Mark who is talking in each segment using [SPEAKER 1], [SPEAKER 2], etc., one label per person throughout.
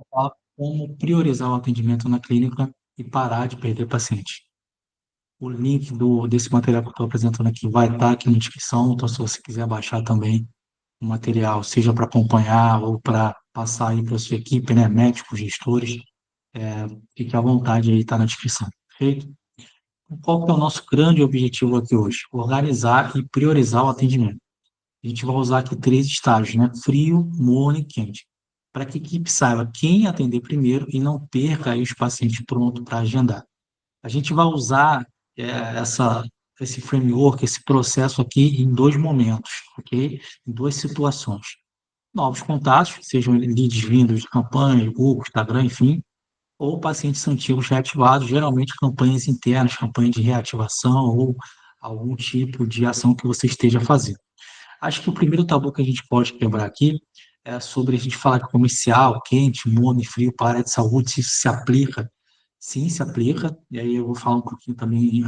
[SPEAKER 1] falar como priorizar o atendimento na clínica e parar de perder paciente. O link desse material que eu estou apresentando aqui vai estar aqui na descrição, então se você quiser baixar também o material, seja para acompanhar ou para passar aí para a sua equipe, né, médicos, gestores, fique à vontade aí, está na descrição, perfeito? Qual que é o nosso grande objetivo aqui hoje? Organizar e priorizar o atendimento. A gente vai usar aqui três estágios, né? Frio, morno e quente, para que a equipe saiba quem atender primeiro e não perca aí os pacientes prontos para agendar. A gente vai usar é, esse framework, esse processo aqui em dois momentos, ok? Em duas situações. Novos contatos, sejam leads vindos de campanha, Google, Instagram, enfim, ou pacientes antigos reativados, geralmente campanhas internas, campanha de reativação ou algum tipo de ação que você esteja fazendo. Acho que o primeiro tabu que a gente pode quebrar aqui é sobre a gente falar de comercial, quente, morno e frio para a área de saúde, se isso se aplica. Sim, se aplica, e aí eu vou falar um pouquinho também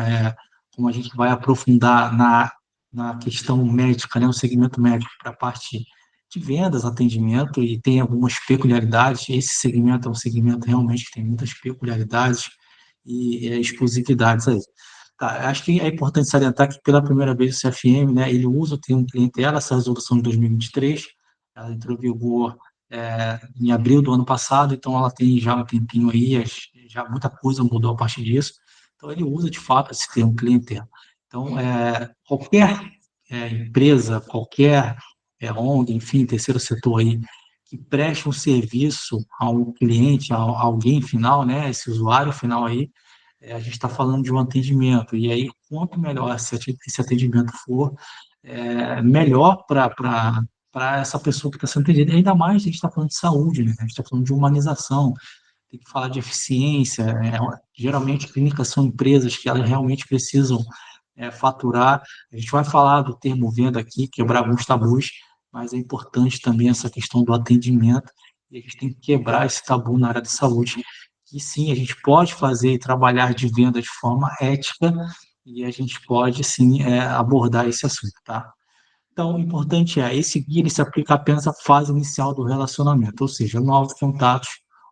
[SPEAKER 1] como a gente vai aprofundar na questão médica, né, no segmento médico, para a parte de vendas, atendimento, e tem algumas peculiaridades. Esse segmento é um segmento realmente que tem muitas peculiaridades e exclusividades aí. Tá, acho que é importante salientar que pela primeira vez o CFM, né, ele usa o termo clientela, essa resolução de 2023, ela entrou em vigor em abril do ano passado, então ela tem já um tempinho aí, já muita coisa mudou a partir disso, então ele usa de fato esse termo clientela. Então, qualquer empresa, qualquer ONG, enfim, terceiro setor aí, que preste um serviço ao cliente, a alguém final, né, esse usuário final aí, a gente está falando de um atendimento, e aí, quanto melhor esse atendimento for, melhor para essa pessoa que está sendo atendida. Ainda mais a gente está falando de saúde, né? A gente está falando de humanização, tem que falar de eficiência. Geralmente, clínicas são empresas que elas realmente precisam faturar. A gente vai falar do termo venda aqui, quebrar alguns tabus, mas é importante também essa questão do atendimento, e a gente tem que quebrar esse tabu na área de saúde, que sim, a gente pode fazer e trabalhar de venda de forma ética, e a gente pode sim abordar esse assunto, tá? Então, o importante esse guia ele se aplica apenas à fase inicial do relacionamento, ou seja, novos contatos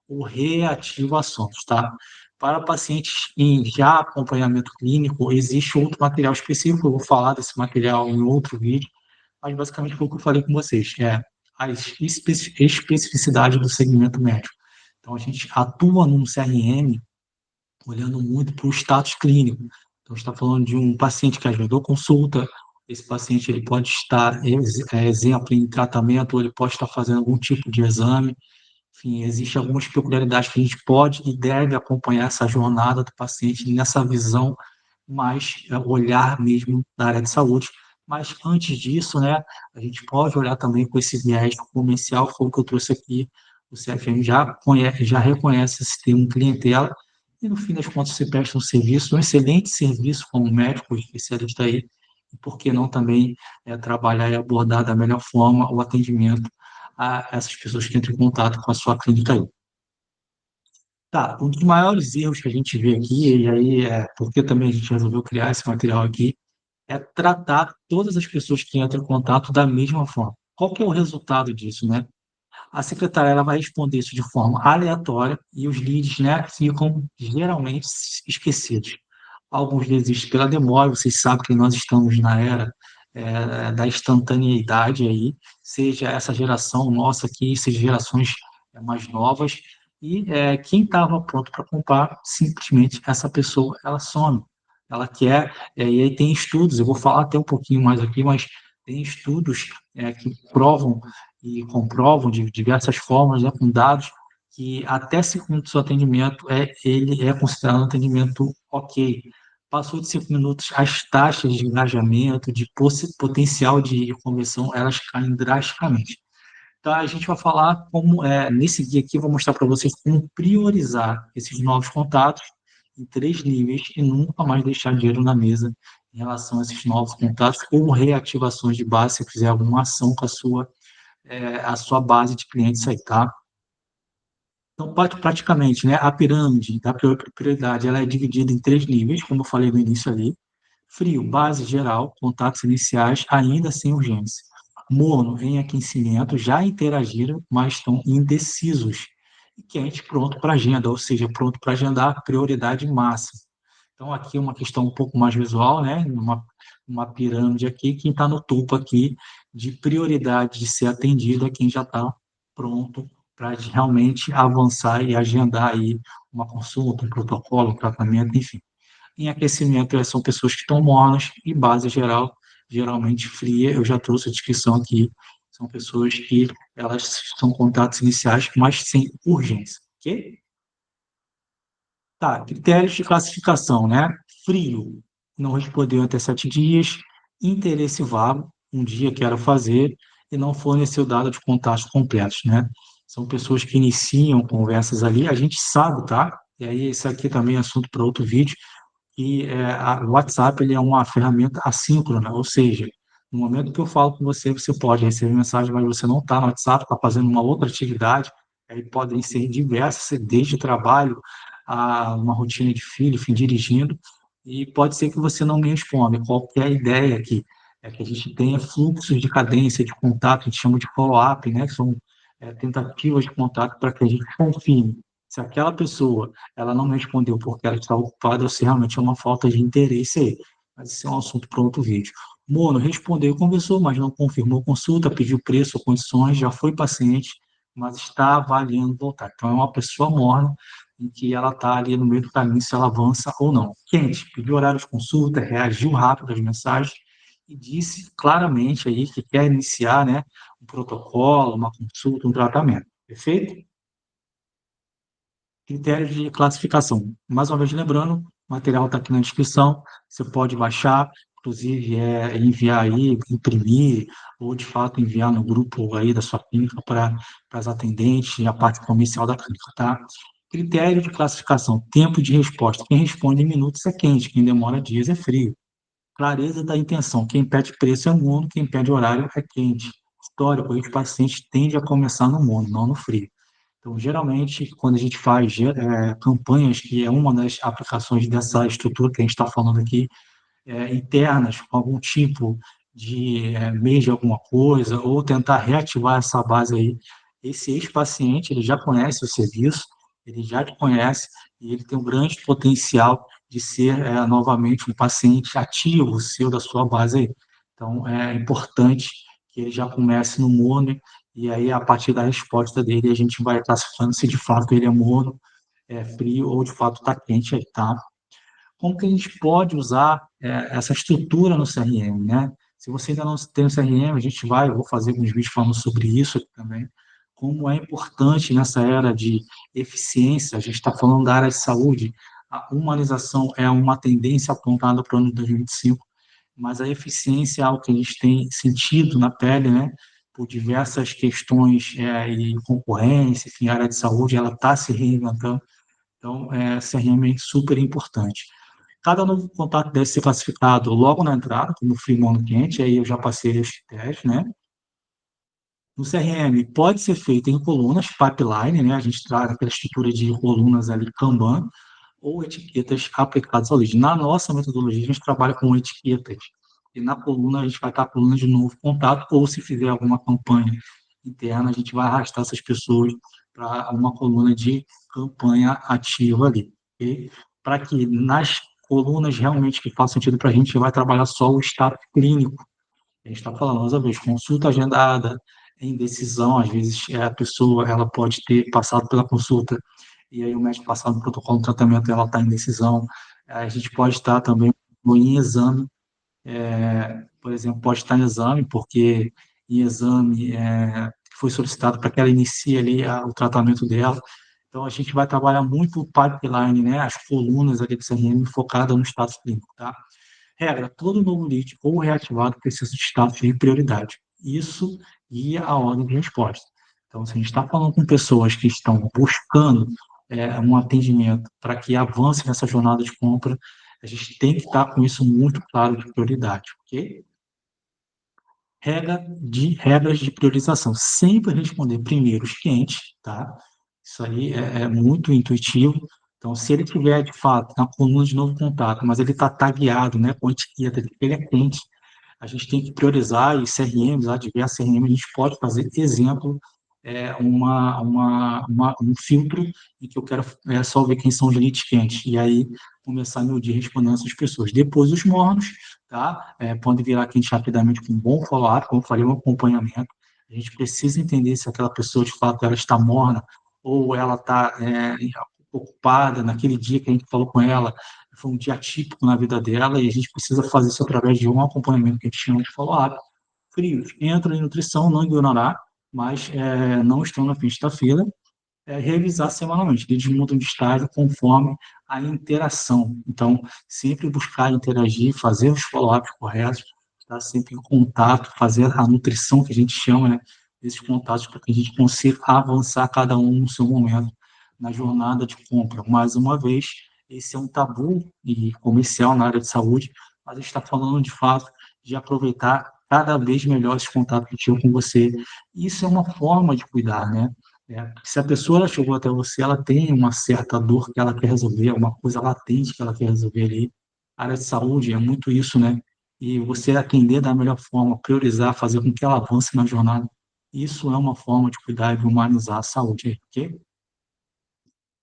[SPEAKER 1] ou reativações, tá? Para pacientes em já acompanhamento clínico, existe outro material específico, eu vou falar desse material em outro vídeo, mas basicamente foi o que eu falei com vocês, as especificidades do segmento médico. Então, a gente atua num CRM olhando muito para o status clínico. Então, está falando de um paciente que agendou consulta, esse paciente ele pode estar, exemplo, em tratamento, ou ele pode estar fazendo algum tipo de exame. Enfim, existem algumas peculiaridades que a gente pode e deve acompanhar essa jornada do paciente nessa visão mais olhar mesmo da área de saúde. Mas antes disso, né, a gente pode olhar também com esse viés comercial, foi o que eu trouxe aqui. O CFM já reconhece esse termo clientela, e no fim das contas você presta um serviço, um excelente serviço como médico especialista aí, e por que não também trabalhar e abordar da melhor forma o atendimento a essas pessoas que entram em contato com a sua clínica aí. Tá, um dos maiores erros que a gente vê aqui, e aí porque também a gente resolveu criar esse material aqui, é tratar todas as pessoas que entram em contato da mesma forma. Qual que é o resultado disso, né? A secretária ela vai responder isso de forma aleatória e os leads, né, ficam geralmente esquecidos. Alguns desistem pela demora, vocês sabem que nós estamos na era da instantaneidade aí, seja essa geração nossa aqui, seja gerações mais novas, e quem estava pronto para comprar, simplesmente essa pessoa, ela some. Ela quer, e aí tem estudos, eu vou falar até um pouquinho mais aqui, mas tem estudos que provam e comprovam de diversas formas, né, com dados, que até 5 minutos do atendimento ele é considerado um atendimento ok. Passou de 5 minutos, as taxas de engajamento, de potencial de conversão, elas caem drasticamente. Então, a gente vai falar como, nesse guia aqui, eu vou mostrar para vocês como priorizar esses novos contatos em três níveis e nunca mais deixar dinheiro na mesa em relação a esses novos contatos ou reativações de base, se fizer alguma ação com a sua base de clientes aí, tá? Então, praticamente, né, a pirâmide da prioridade, ela é dividida em três níveis, como eu falei no início ali. Frio, base geral, contatos iniciais, ainda sem urgência. Morno, em aquecimento, já interagiram, mas estão indecisos. e quente pronto para agenda, ou seja, pronto para agendar prioridade máxima. Então, aqui é uma questão um pouco mais visual, né? Uma pirâmide aqui, quem está no topo aqui de prioridade de ser atendido é quem já está pronto para realmente avançar e agendar aí uma consulta, um protocolo, um tratamento, enfim. Em aquecimento, são pessoas que estão mornas e base geral, geralmente fria. Eu já trouxe a descrição aqui. São pessoas que elas são contatos iniciais, mas sem urgência, ok? Tá, critérios de classificação, né? Frio, não respondeu até 7 dias. Interesse vago, um dia quero fazer, e não forneceu dados de contatos completos, né? São pessoas que iniciam conversas ali, a gente sabe, tá? E aí, esse aqui também é assunto para outro vídeo, e o WhatsApp ele é uma ferramenta assíncrona, ou seja, no momento que eu falo com você, você pode receber mensagem, mas você não está no WhatsApp, está fazendo uma outra atividade, aí podem ser diversas, desde trabalho a uma rotina de filho, enfim, dirigindo, e pode ser que você não me responda. Qualquer ideia aqui é que a gente tenha fluxos de cadência, de contato, a gente chama de follow-up, né, que são tentativas de contato para que a gente confirme se aquela pessoa ela não me respondeu porque ela está ocupada ou se realmente é uma falta de interesse aí. Mas isso é um assunto para outro vídeo. Mono respondeu, conversou, mas não confirmou consulta, pediu preço ou condições, já foi paciente, mas está avaliando voltar. Então, é uma pessoa morna em que ela está ali no meio do caminho se ela avança ou não. Quente, pediu horário de consulta, reagiu rápido às mensagens e disse claramente aí que quer iniciar, né, um protocolo, uma consulta, um tratamento. Perfeito? Critérios de classificação. Mais uma vez, lembrando, o material está aqui na descrição, você pode baixar, inclusive enviar aí, imprimir, ou de fato enviar no grupo aí da sua clínica para as atendentes e a parte comercial da clínica, tá? Critério de classificação, tempo de resposta. Quem responde em minutos é quente, quem demora dias é frio. Clareza da intenção, quem pede preço é morno, quem pede horário é quente. Histórico, os pacientes tendem a começar no morno, não no frio. Então, geralmente, quando a gente faz campanhas, que é uma das aplicações dessa estrutura que a gente está falando aqui, internas, com algum tipo de mês de alguma coisa, ou tentar reativar essa base aí, esse ex-paciente, ele já conhece o serviço, ele já te conhece, e ele tem um grande potencial de ser novamente um paciente ativo seu da sua base aí. Então, é importante que ele já comece no mono, e aí, a partir da resposta dele, a gente vai classificando se de fato ele é mono, é frio, ou de fato está quente aí, tá? Como que a gente pode usar essa estrutura no CRM, né? Se você ainda não tem o CRM, eu vou fazer alguns vídeos falando sobre isso aqui também, como é importante nessa era de eficiência, a gente está falando da área de saúde, a humanização é uma tendência apontada para o ano de 2025, mas a eficiência é algo que a gente tem sentido na pele, né? Por diversas questões e concorrência, enfim, a área de saúde, ela está se reinventando, então, CRM é super importante. Cada novo contato deve ser classificado logo na entrada, como frio, morno, quente, aí eu já passei os critérios, né? No CRM, pode ser feito em colunas, pipeline, né? A gente traz aquela estrutura de colunas ali, Kanban, ou etiquetas aplicadas ao lead. Na nossa metodologia, a gente trabalha com etiquetas. E na coluna, a gente vai estar a coluna de novo contato, ou se fizer alguma campanha interna, a gente vai arrastar essas pessoas para uma coluna de campanha ativa ali. Okay? Para que nas colunas realmente que façam sentido para a gente vai trabalhar só o status clínico. A gente está falando, mais uma vez, consulta agendada, indecisão, às vezes a pessoa ela pode ter passado pela consulta e aí o médico passado no protocolo de tratamento ela está em decisão. A gente pode estar também em exame, por exemplo, pode estar em exame, porque em exame foi solicitado para que ela inicie ali o tratamento dela. Então, a gente vai trabalhar muito o pipeline, né, as colunas ali do CRM focada no status clínico, tá? Regra, todo novo lead ou reativado precisa de status de prioridade. Isso guia a ordem de resposta. Então, se a gente está falando com pessoas que estão buscando um atendimento para que avance nessa jornada de compra, a gente tem que estar com isso muito claro de prioridade, ok? Regras de priorização. Sempre responder primeiro os clientes, tá? Isso aí é muito intuitivo. Então, se ele tiver, de fato, na coluna de novo contato, mas ele está tagueado, né, com a etiqueta de que ele é quente, a gente tem que priorizar, e CRMs, há diversos CRMs, a gente pode fazer exemplo um filtro em que eu quero só ver quem são os leads quentes, e aí começar meu dia respondendo essas pessoas. Depois os mornos, tá? Pode virar quente rapidamente com um bom follow-up, como eu falei, um acompanhamento. A gente precisa entender se aquela pessoa, de fato, ela está morna ou ela está ocupada naquele dia que a gente falou com ela, foi um dia típico na vida dela, e a gente precisa fazer isso através de um acompanhamento que a gente chama de follow-up. Frios, entra em nutrição, não ignorar, mas não estão na frente da fila, revisar semanalmente. Eles mudam de estágio conforme a interação. Então, sempre buscar interagir, fazer os follow-ups corretos, estar sempre em contato, fazer a nutrição que a gente chama, né, desses contatos para que a gente consiga avançar cada um no seu momento na jornada de compra. Mais uma vez, esse é um tabu e comercial na área de saúde, mas a gente está falando de fato de aproveitar cada vez melhor esse contato que tinha com você. Isso é uma forma de cuidar, né? Se a pessoa ela chegou até você, ela tem uma certa dor que ela quer resolver, uma coisa latente que ela quer resolver ali. A área de saúde é muito isso, né? E você atender da melhor forma, priorizar, fazer com que ela avance na jornada. Isso é uma forma de cuidar e de humanizar a saúde, ok?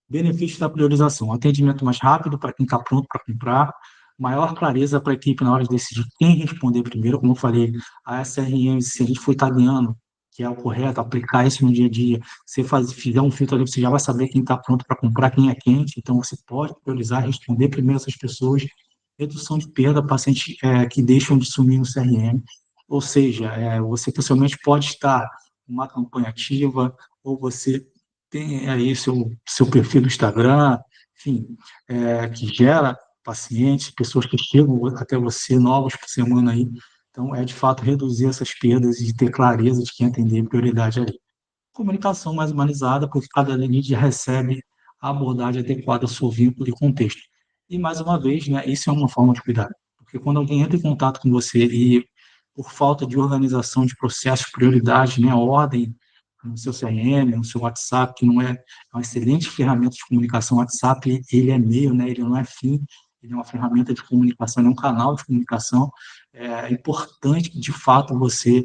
[SPEAKER 1] Benefício da priorização: atendimento mais rápido para quem está pronto para comprar, maior clareza para a equipe na hora de decidir quem responder primeiro. Como eu falei, a SRM, se a gente for tagueando, que é o correto, aplicar isso no dia a dia, você fizer um filtro ali, você já vai saber quem está pronto para comprar, quem é quente, então você pode priorizar, responder primeiro essas pessoas. Redução de perda, pacientes que deixam de sumir no CRM, ou seja, você possivelmente pode estar uma campanha ativa, ou você tem aí seu perfil do Instagram, enfim, que gera pacientes, pessoas que chegam até você, novos por semana aí. Então, de fato reduzir essas perdas e ter clareza de quem atender prioridade ali. Comunicação mais humanizada, porque cada lead recebe a abordagem adequada ao seu vínculo e contexto. E, mais uma vez, né, isso é uma forma de cuidar. Porque quando alguém entra em contato com você e, por falta de organização de processos, prioridade, né, ordem no seu CRM, no seu WhatsApp, que não é uma excelente ferramenta de comunicação. O WhatsApp, ele é meio, né, ele não é fim, ele é uma ferramenta de comunicação, ele é um canal de comunicação. É importante que, de fato, você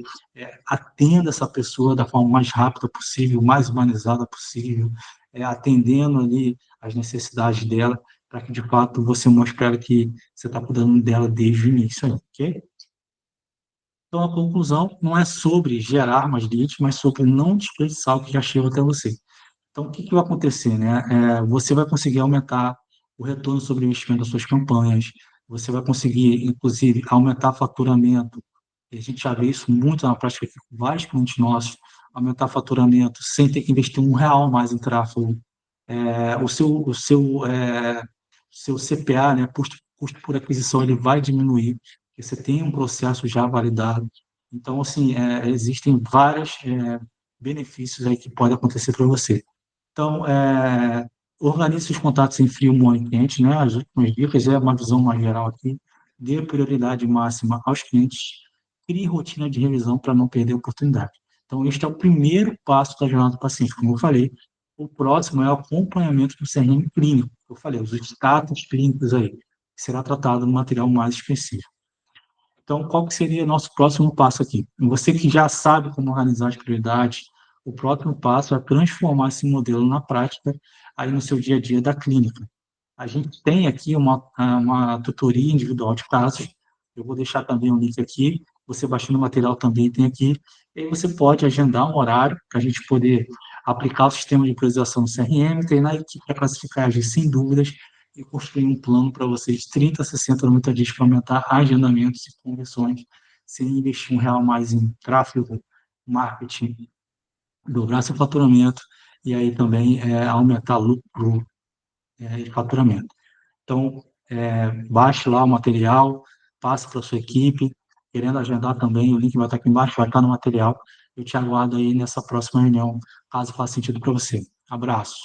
[SPEAKER 1] atenda essa pessoa da forma mais rápida possível, mais humanizada possível, atendendo ali as necessidades dela, para que, de fato, você mostre para ela que você está cuidando dela desde o início, aí, ok? Então, a conclusão não é sobre gerar mais leads, mas sobre não desperdiçar o que já chegou até você. Então, o que que vai acontecer, né? Você vai conseguir aumentar o retorno sobre o investimento das suas campanhas, você vai conseguir, inclusive, aumentar faturamento. E a gente já vê isso muito na prática aqui com vários clientes nossos, aumentar faturamento sem ter que investir R$ 1 a mais em tráfego. O seu CPA, né, custo por aquisição, ele vai diminuir, porque você tem um processo já validado. Então, assim, existem vários benefícios aí que podem acontecer para você. Então, organize os contatos em frio, morno e quente, né? As últimas dicas é uma visão mais geral aqui. Dê prioridade máxima aos clientes. Crie rotina de revisão para não perder a oportunidade. Então, este é o primeiro passo da jornada do paciente, como eu falei. O próximo é o acompanhamento do CRM clínico. Eu falei, os status clínicos aí, que será tratado no material mais específico. Então, qual que seria o nosso próximo passo aqui? Você que já sabe como organizar as prioridades, o próximo passo é transformar esse modelo na prática aí no seu dia a dia da clínica. A gente tem aqui uma tutoria individual de casos, eu vou deixar também o link aqui, você baixando o material também tem aqui, e aí você pode agendar um horário para a gente poder aplicar o sistema de priorização no CRM, treinar a equipe para classificar e agir sem dúvidas, e construir um plano para vocês 30, 60, 90 dias para aumentar agendamentos e conversões, sem investir R$ 1 a mais em tráfego, marketing, dobrar seu faturamento e aí também aumentar lucro e faturamento. Então, baixe lá o material, passe para a sua equipe, querendo agendar também, o link vai estar aqui embaixo, vai estar no material. Eu te aguardo aí nessa próxima reunião, caso faça sentido para você. Abraço.